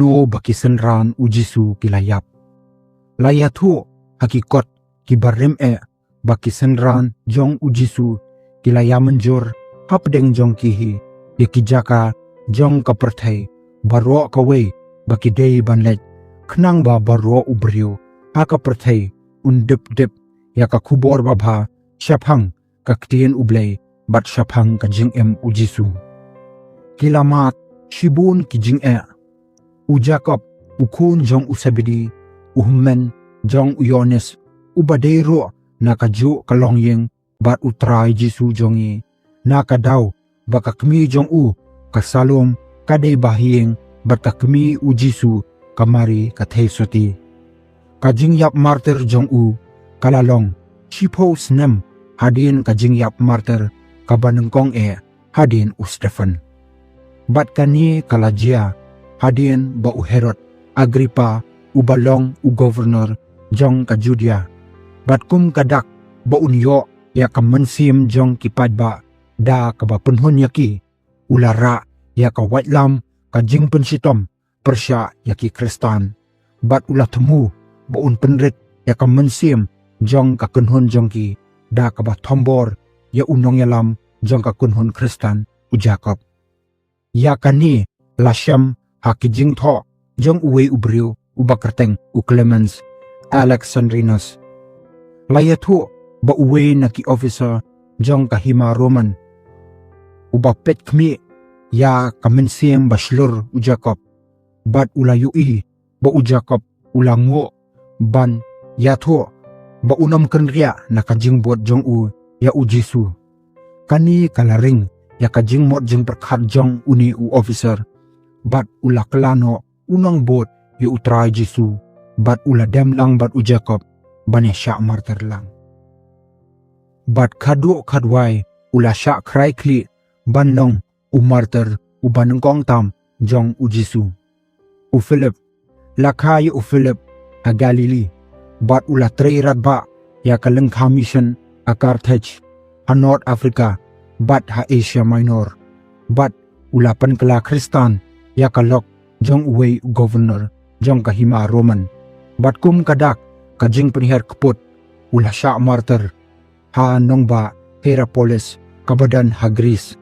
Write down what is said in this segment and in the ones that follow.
uno bakisenran ujisu kilayap. Layatu hakikot kibarim bakisenran jong ujisu kilayamanjur hapdeng jong kihi yakijaka jong kaperthai baro kawe bakidei banlet khnang ba baro ubriu hakaperthai undip yaka kubor babha shaphang kaktien ublei bat shaphang kajing ujisu kilamat shibun kijing ujakop ukun jong usabidi uhmen jong uyones ubadero nakaju kalongyeng bat utrai jisu jongi nakadaw bakakmi jong kasalom kadai bahiyeng batakmi ujisu kamari kathesoti kajing yap martyr jong kalalong shipo snem hadin kajing yap martyr kabanengkong hadin Stephen bat kani kalajia hadin ba Herod Agripa ubalong governor jong kajudia bat kum kadak ba unyo ya kamansim jong kipadba da kabapunhon yaki ulara ya kawaitlam kajing pensitom persya yaki Kristan bat ulatemu ba penrit ya kamansim jong kakunhon jongki da kabatombor ya unong yalam jong kakunhon Kristan ujakop ya kani lasyam hakijing tho jong uwe ubriu ubakerteng Clemens Alexandrinus layatu ba uwe na ki officer jong kahima Roman ubapet kmi ya kamensim bashlur ujakop bat ulayui ba ujakop ulango ban yatho ba unam kenria na kajing bot jong ya ujisu kani kalaring ya kajing mot jing perkhat jong uni officer bat ulaklano unang bot ya utrai jisu bat uladem lang bat ujakop bane syak martyr lang bat kadu kadwai ula syak krai kli banlong martyr ubanengkong tam jong ujisu Philip lakai Philip a Galili bat ula treirat ba ya kalengkha mission a Carthage a North Africa bat ha Asia Minor bat ula pankala Kristan ya kalok jong uwe governor jong kahima Roman bat kum kadak kajing penihar keput ula syak martyr ha nongba Hierapolis kabadan ha Greece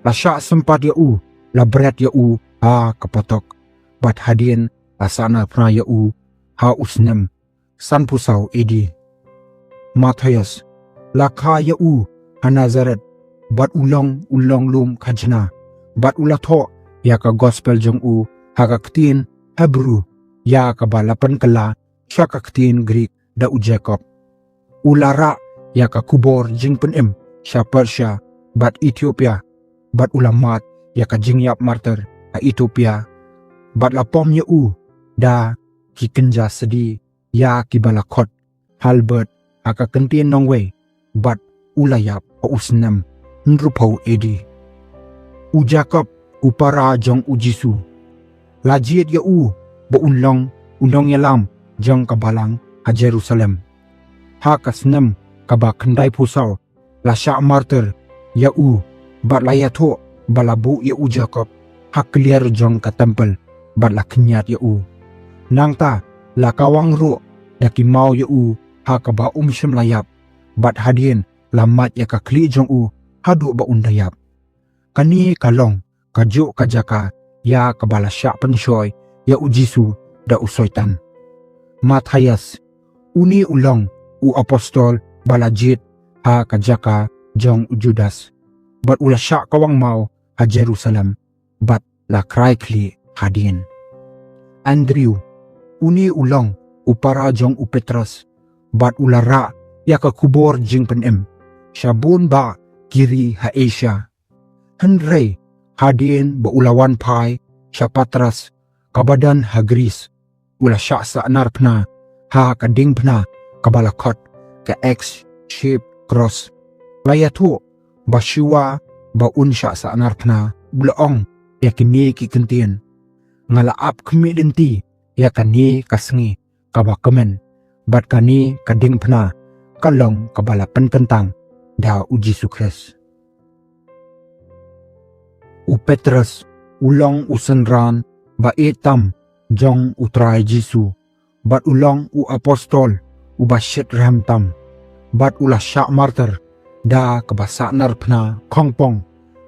la syak sempat ya la berat ya ha kapatok bat hadien asana pra ya ha usnem san pusau edi Matthias la kha ya ha Nazareth bat ulong lum khajna bat ulatho ya ka gospel jong ha kaktin Hebrew ya ka balapan kala sya kaktin Greek da Jacob ulara ya ka kubor jing penem sya Persia bat Ethiopia bat ulamat ya ka jingyap martyr a Ethiopia bat lapom ya da kikenja sedi ya kibalakot Halbert aka kentien nongwe bat ulayap usnem nrupau edi Jacob upara jong ujisu lajiet ya ba unong yalam jong kabalang ha Jerusalem ha kasnem kaba kendai pusau la syak martyr ya bat layatho balabu ya Jacob ha clear jong ka temple bat la kenyat ya nangta la kawang ru ya kimau ya ha kaba syem layap bat hadien lamat ya ka kli jong hadu ba undayap kani kalong kaju kajaka ya kabala syak penshoy ya ujisu da usoitan Matthias uni ulong apostol balajit ha kajaka jong Judas bat ula syak kawang mau ha Jerusalem bat la kraikli hadin Andrew uni ulong upara jong Petrus bat ulara ya ka kubor jing penem syabun ba kiri ha Asia Henry hadin ba ulawan pai sya Patras kabadan ha Greece ula syak sa narpna ha kading pna kabalakot ka X shape cross layatu basyua ba unsya sa narpna bulaong ya kini kikentien ngalaap kemi denti ya kani kasngi kabakamen bat kani kading pna kalong kabalapan kentang da uji sukses Petrus ulong usenran ba etam jong utrai Jisu, bat ulong u apostol u basyet rem tam, bat ula syak martyr da kabasa narpna kongpong,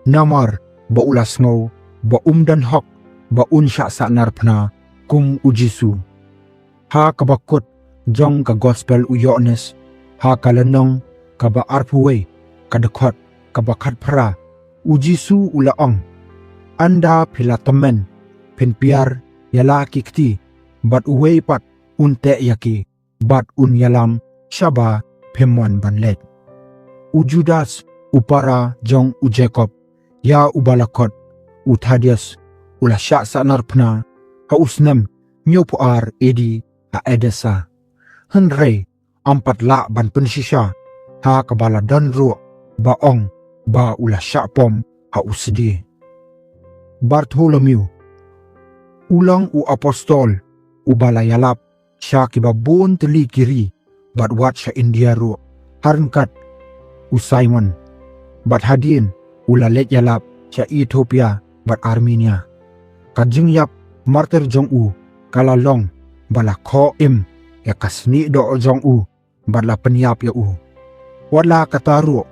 namar ba ula sngow ba dan hok ba unsya sa narpna kung u Jisu. Ha kabakut jong ka gospel u Yohanes, ha kalanong kaba arpuwe kadekot kabakat pra u Jisu ulaong. Anda pilatamen penpiar yala kikti bat uwe pat unte yaki bat un yalam syaba pemwan banlet. U Judas upara jong u Jacob ya ubalakot u Thaddeus ula syak sanarpna ha usnem nyopuar edi ha edesa. Henry ampat la ban pensisya ha kabala dan ru baong ba ula syak pom ha usdi. Bartholomew ulang u apostol u balayalap sya kibabun teli kiri bat wat sya India ru harnkat u Simon bat hadin ula let yalap sya Ethiopia bat Armenia. Kajing yap martyr jong u kalalong bala ko im ya kasni do jong u bala penyap ya u wala kataru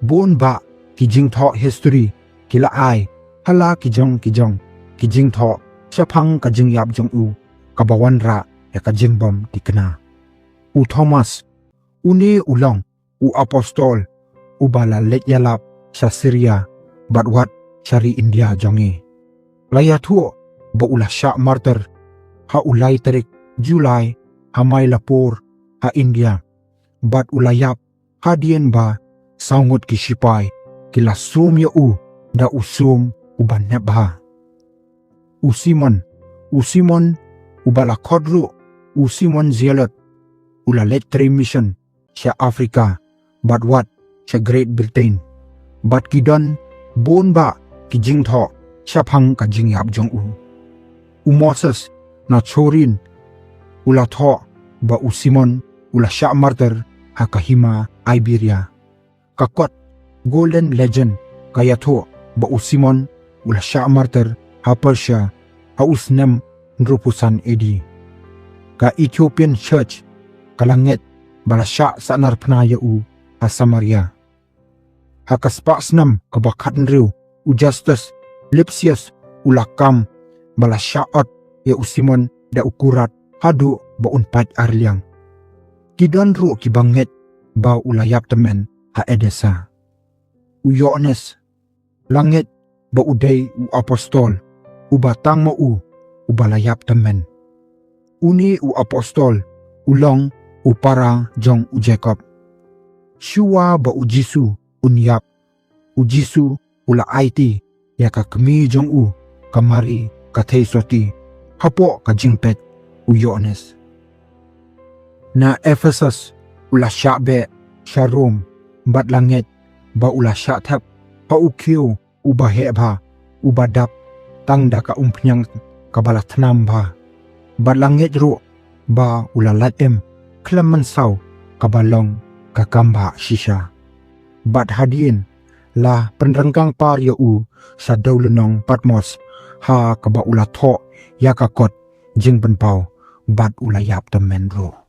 bun ba kijing tho history kila ai hala kijong kijing tho syapang kajing yap jong u kabawan ra ya kajing bom dikena. U Thomas uni ulong u apostol u bala let yalap sya Syria bat wat syari India jongi. Laya tuo ba ula syak martyr ha ulay tarik Julai hamay lapor ha India bat ulayap hadien ba sangut kisipay kila sum ya u da usum uban nebha. U Simon u bala kodru u Simon Zealot ula let mission sya Afrika bat wat sya Great Britain bat kidan bon ba kijing tho syapang kajing yap jong u. U Moses na chorin ula tho ba u Simon ula syak martyr ha kahima Iberia. Kakot golden legend kaya tho ba u Simon ula syak martyr ha Persia ha usnem nrupusan edi. Ka Ethiopian church kalangit bala syak sanar penaya u ha Samaria. Ha kaspasnam kabakat nriu u Justus Lipsius ulakam bala syaot ya u Simon da ukurat hadu ba unpat arliang. Kidan ru kibanget ba ulayap temen ha Edesa. U Yohanes langit ba uday u apostol u batang mo u balayap temen. Uni u apostol ulong u para jong u Jacob. Syua ba u Jisu unyap u Jisu ula IT ya ka kemi jong u kamari kathei soti hapo ka jingpet u Yohanes. Na Ephesus ula syak be Sharom bat langit ba ula syak thap ha u kiu u bahe ba u badap tang da ka umpnyang kabala thnam ba bat langit ru ba ula latem klemen sau kabalong kakamba shisha bat hadin la penrenggang par ya u sa daulenong Patmos ha kaba ula tho ya kakot jing penpau bat ula yap temen ro.